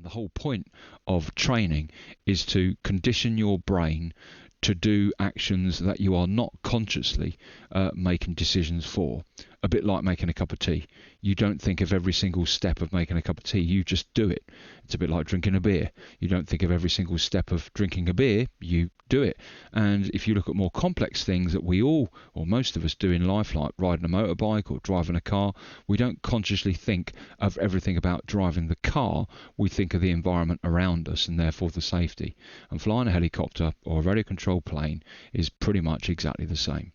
the whole point of training is to condition your brain to do actions that you are not consciously making decisions for. A bit like making a cup of tea. You don't think of every single step of making a cup of tea, you just do it. It's a bit like drinking a beer. You don't think of every single step of drinking a beer, you do it. And if you look at more complex things that we all, or most of us, do in life, like riding a motorbike or driving a car, we don't consciously think of everything about driving the car. We think of the environment around us and therefore the safety. And flying a helicopter or a radio controlled plane is pretty much exactly the same.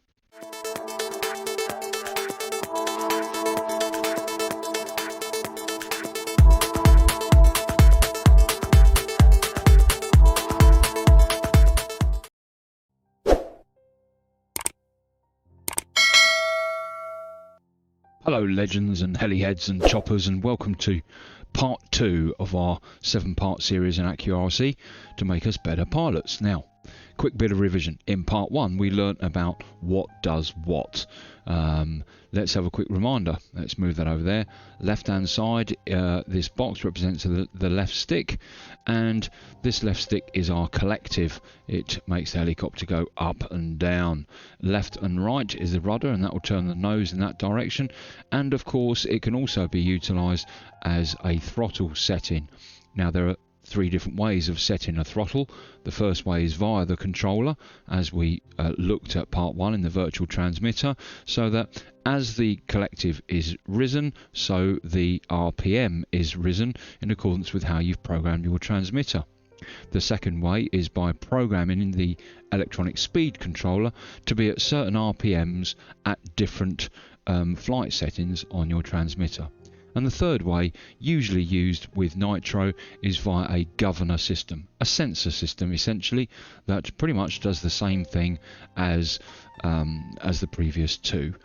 Hello legends and heliheads and choppers, and welcome to part 2 of our 7-part series in AccuRC to make us better pilots. Now, quick bit of revision. In part 1 we learnt about what does what. Let's have a quick reminder. Let's move that over there. Left hand side, this box represents the left stick, and this left stick is our collective. It makes the helicopter go up and down. Left and right is the rudder, and that will turn the nose in that direction. And of course it can also be utilized as a throttle setting. Now there are 3 different ways of setting a throttle. The first way is via the controller, as we looked at part 1 in the virtual transmitter, so that as the collective is risen, so the RPM is risen in accordance with how you've programmed your transmitter. The second way is by programming the electronic speed controller to be at certain RPMs at different flight settings on your transmitter. And the third way, usually used with nitro, is via a governor system, a sensor system essentially, that pretty much does the same thing as the previous 2.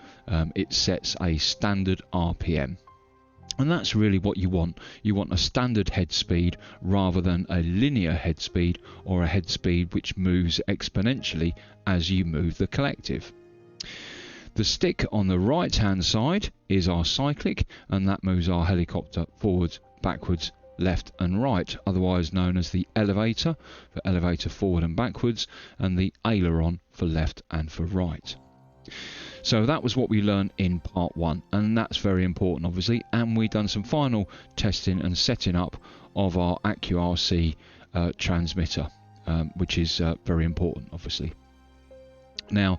It sets a standard RPM. And that's really what you want. You want a standard head speed rather than a linear head speed, or a head speed which moves exponentially as you move the collective. The stick on the right hand side is our cyclic, and that moves our helicopter forwards, backwards, left and right, otherwise known as the elevator for elevator forward and backwards, and the aileron for left and for right. So that was what we learned in part 1, and that's very important obviously, and we've done some final testing and setting up of our AccuRC transmitter, which is very important obviously. Now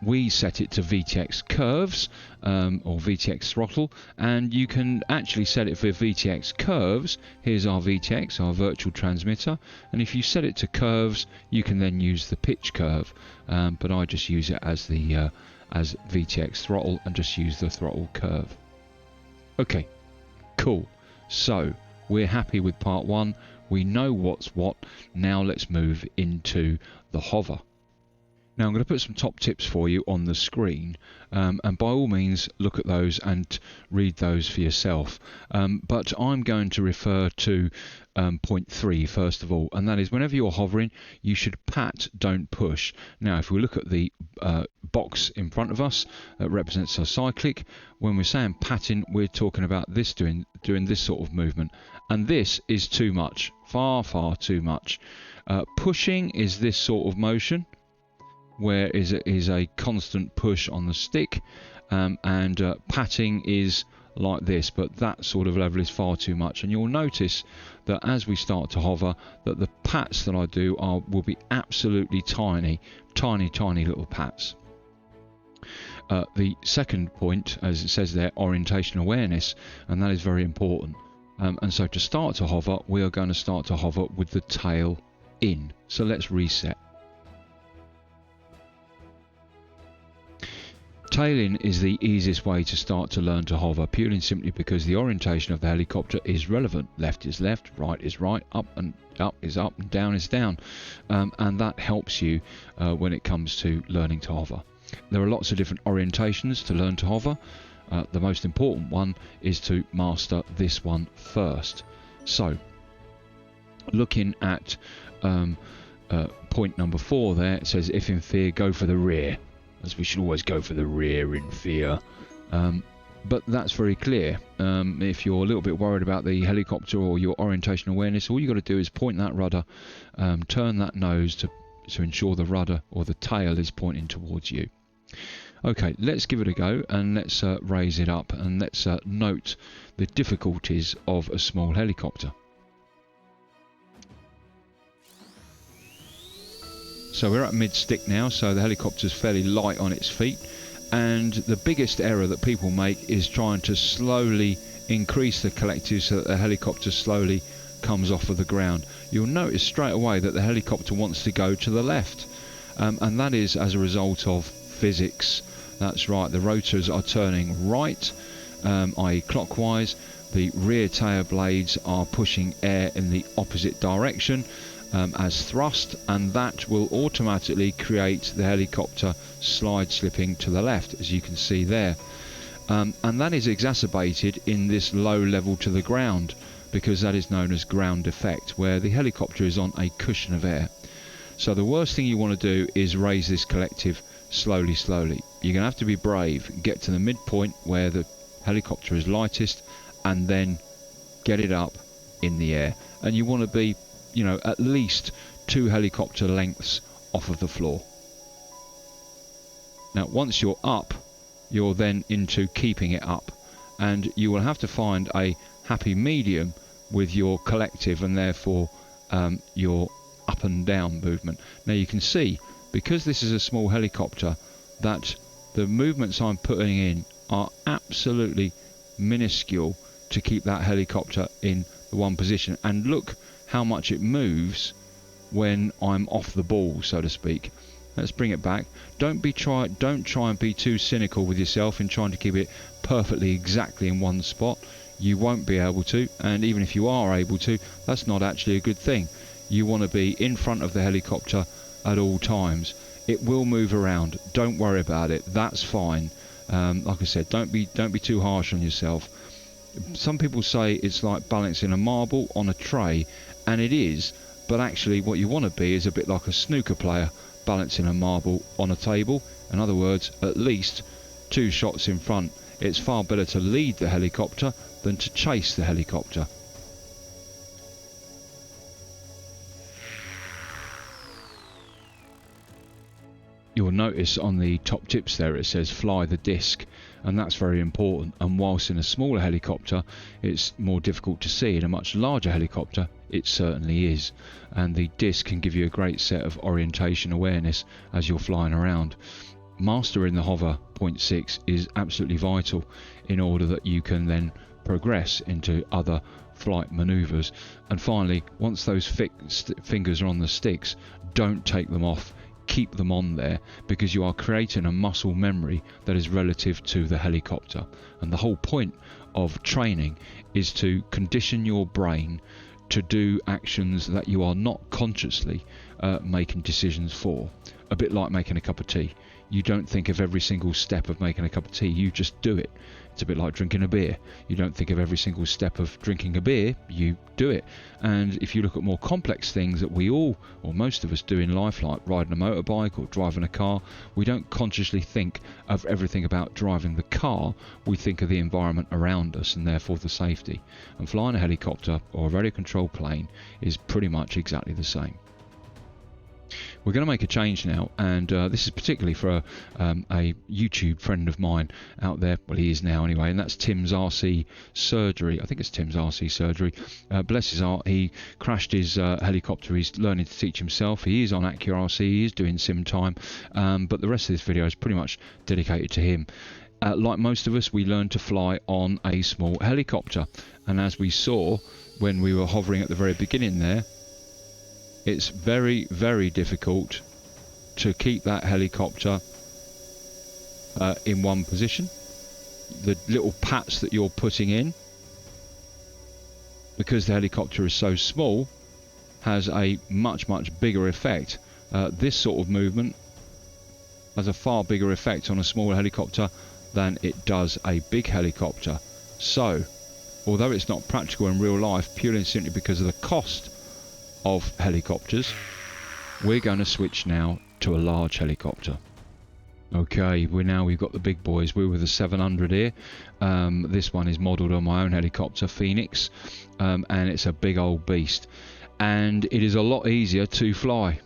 we set it to VTX curves or VTX throttle, and you can actually set it for VTX curves. Here's our VTX, our virtual transmitter, and if you set it to curves you can then use the pitch curve, but I just use it as the as VTX throttle and just use the throttle curve. Okay, cool. So we're happy with part 1. We know what's what. Now let's move into the hover. Now I'm going to put some top tips for you on the screen, and by all means look at those and read those for yourself, but I'm going to refer to point 3 first of all, and that is whenever you're hovering you should pat, don't push. Now if we look at the box in front of us that represents our cyclic, when we're saying patting we're talking about this doing this sort of movement, and this is too much, far too much. Pushing is this sort of motion, where is a constant push on the stick, and patting is like this, but that sort of level is far too much. And you'll notice that as we start to hover, that the pats that I do will be absolutely tiny little pats. The second point, as it says there, orientation awareness, and that is very important. And so to start to hover, we are going to start to hover with the tail in. So let's reset. Tailing is the easiest way to start to learn to hover, purely and simply because the orientation of the helicopter is relevant. Left is left, right is right, up is up, and down is down, and that helps you when it comes to learning to hover. There are lots of different orientations to learn to hover. The most important one is to master this one first. So looking at point number 4 there, it says if in fear go for the rear, as we should always go for the rear in fear. but that's very clear. If you're a little bit worried about the helicopter or your orientation awareness, all you've got to do is point that rudder, turn that nose to ensure the rudder or the tail is pointing towards you. Okay, let's give it a go and let's raise it up, and let's note the difficulties of a small helicopter. So we're at mid-stick now, so the helicopter's fairly light on its feet, and the biggest error that people make is trying to slowly increase the collective so that the helicopter slowly comes off of the ground. You'll notice straight away that the helicopter wants to go to the left, and that is as a result of physics. That's right, the rotors are turning right, i.e. clockwise. The rear tail blades are pushing air in the opposite direction as thrust, and that will automatically create the helicopter slide slipping to the left, as you can see there. And that is exacerbated in this low level to the ground, because that is known as ground effect, where the helicopter is on a cushion of air. So the worst thing you want to do is raise this collective slowly. You're going to have to be brave, get to the midpoint where the helicopter is lightest, and then get it up in the air. And you want to be, you know, at least 2 helicopter lengths off of the floor. Now once you're up, you're then into keeping it up, and you will have to find a happy medium with your collective and therefore your up and down movement. Now you can see, because this is a small helicopter, that the movements I'm putting in are absolutely minuscule to keep that helicopter in the one position, and look how much it moves when I'm off the ball, so to speak. Let's bring it back. Don't try and be too cynical with yourself in trying to keep it perfectly exactly in one spot. You won't be able to, and even if you are able to, that's not actually a good thing. You want to be in front of the helicopter at all times. It will move around, don't worry about it, that's fine. Like I said, don't be too harsh on yourself. Some people say it's like balancing a marble on a tray, and it is, but actually what you want to be is a bit like a snooker player balancing a marble on a table. In other words, at least 2 shots in front. It's far better to lead the helicopter than to chase the helicopter. You'll notice on the top tips there it says fly the disc, and that's very important. And whilst in a smaller helicopter it's more difficult to see, in a much larger helicopter it certainly is, and the disc can give you a great set of orientation awareness as you're flying around. Mastering the hover 0.6 is absolutely vital in order that you can then progress into other flight maneuvers. And finally, once those fingers are on the sticks, don't take them off. Keep them on there, because you are creating a muscle memory that is relative to the helicopter. And the whole point of training is to condition your brain to do actions that you are not consciously making decisions for. A bit like making a cup of tea. You don't think of every single step of making a cup of tea, you just do it. It's a bit like drinking a beer. You don't think of every single step of drinking a beer, you do it. And if you look at more complex things that we all, or most of us, do in life, like riding a motorbike or driving a car, we don't consciously think of everything about driving the car. We think of the environment around us and therefore the safety. And flying a helicopter or a radio controlled plane is pretty much exactly the same. We're going to make a change now, and this is particularly for a YouTube friend of mine out there. Well, he is now anyway, and that's Tim's RC Surgery. I think it's Tim's RC Surgery. Bless his heart, he crashed his helicopter. He's learning to teach himself. He is on AccuRC, he is doing sim time, but the rest of this video is pretty much dedicated to him. Like most of us, we learn to fly on a small helicopter, and as we saw when we were hovering at the very beginning there, it's very, very difficult to keep that helicopter in one position. The little pats that you're putting in, because the helicopter is so small, has a much bigger effect. This sort of movement has a far bigger effect on a smaller helicopter than it does a big helicopter. So, although it's not practical in real life, purely and simply because of the cost of helicopters, we're going to switch now to a large helicopter. Okay, we've got the big boys. We're with the 700 here. This one is modelled on my own helicopter, Phoenix, and it's a big old beast. And it is a lot easier to fly.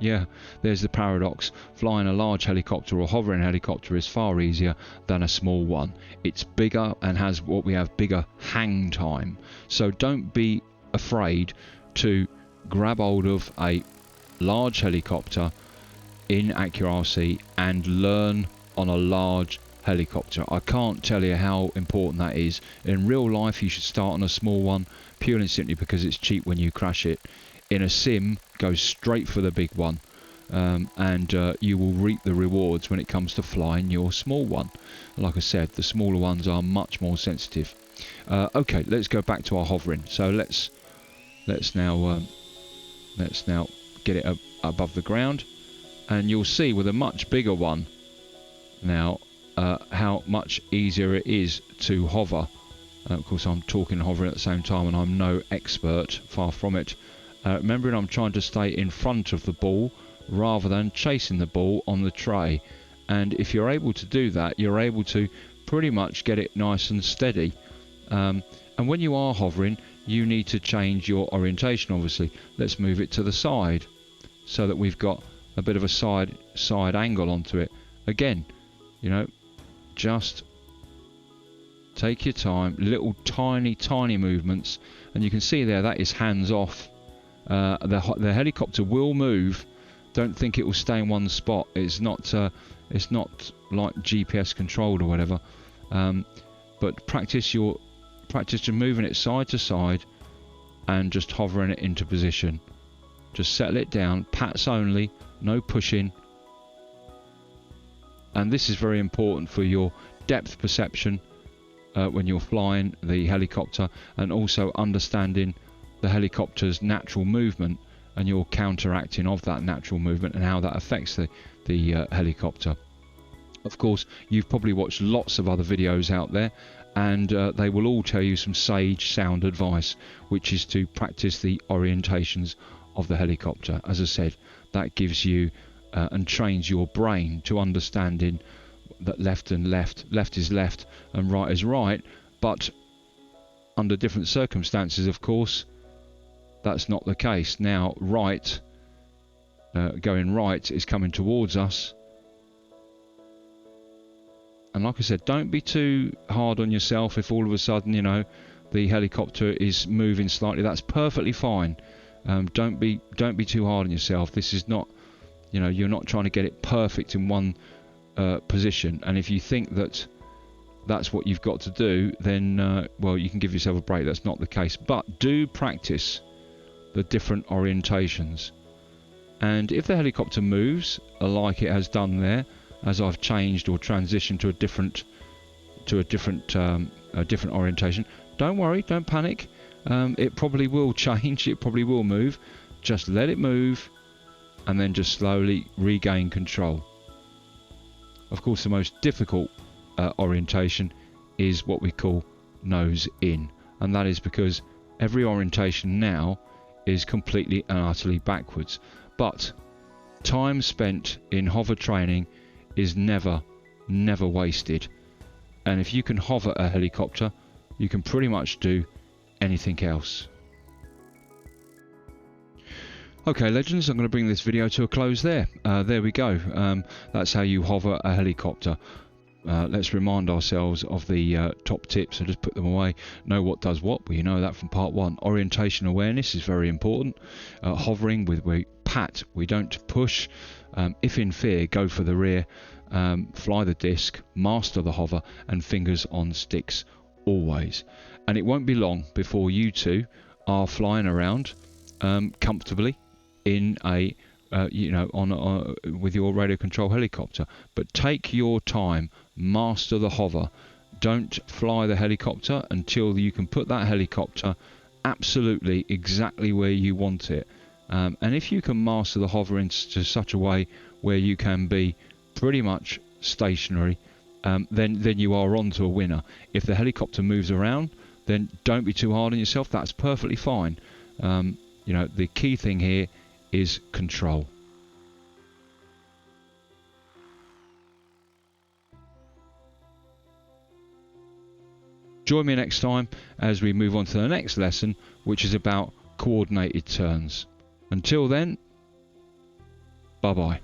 Yeah, there's the paradox. Flying a large helicopter or hovering helicopter is far easier than a small one. It's bigger and has what we have bigger hang time. So don't be afraid to grab hold of a large helicopter in AccuRC and learn on a large helicopter. I can't tell you how important that is. In real life you should start on a small one purely and simply because it's cheap when you crash it. In a sim, go straight for the big one, and you will reap the rewards when it comes to flying your small one. Like I said, the smaller ones are much more sensitive. Okay, let's go back to our hovering. So let's now get it above the ground. And you'll see with a much bigger one now how much easier it is to hover. Of course, I'm talking hovering at the same time, and I'm no expert, far from it. Remembering I'm trying to stay in front of the ball rather than chasing the ball on the tray. And if you're able to do that, you're able to pretty much get it nice and steady. And when you are hovering, you need to change your orientation, obviously. Let's move it to the side so that we've got a bit of a side angle onto it. Again, you know, just take your time, little tiny movements, and you can see there that is hands off. The helicopter will move. Don't think it will stay in one spot. It's not like GPS controlled or whatever. But practice just moving it side to side and just hovering it into position. Just settle it down, pats only, no pushing. And this is very important for your depth perception when you're flying the helicopter, and also understanding the helicopter's natural movement and your counteracting of that natural movement and how that affects the helicopter. Of course, you've probably watched lots of other videos out there, and they will all tell you some sage sound advice, which is to practice the orientations of the helicopter. As I said, that gives you and trains your brain to understanding that left is left and right is right, but under different circumstances, of course, that's not the case. Now going right is coming towards us, and like I said, don't be too hard on yourself if all of a sudden, you know, the helicopter is moving slightly. That's perfectly fine. Don't be too hard on yourself. This is not, you know, you're not trying to get it perfect in one position, and if you think that that's what you've got to do, then well, you can give yourself a break. That's not the case, but do practice the different orientations. And if the helicopter moves like it has done there, as I've changed or transitioned to a different orientation, don't worry, don't panic. It probably will change, it probably will move. Just let it move and then just slowly regain control. Of course, the most difficult orientation is what we call nose in, and that is because every orientation now is completely and utterly backwards. But time spent in hover training is never wasted, and if you can hover a helicopter, you can pretty much do anything else. Okay, legends, I'm going to bring this video to a close there. There we go. That's how you hover a helicopter. Let's remind ourselves of the top tips. So just put them away. Know what does what. Well, you know that from part 1. Orientation awareness is very important. Hovering, we pat, we don't push. If in fear, go for the rear. Fly the disc, master the hover, and fingers on sticks always. And it won't be long before you two are flying around comfortably in a you know, with your radio control helicopter. But take your time, master the hover. Don't fly the helicopter until you can put that helicopter absolutely exactly where you want it. And if you can master the hover into such a way where you can be pretty much stationary, then you are on to a winner. If the helicopter moves around, then don't be too hard on yourself. That's perfectly fine. You know, the key thing here is control. Join me next time as we move on to the next lesson, which is about coordinated turns. Until then, bye bye.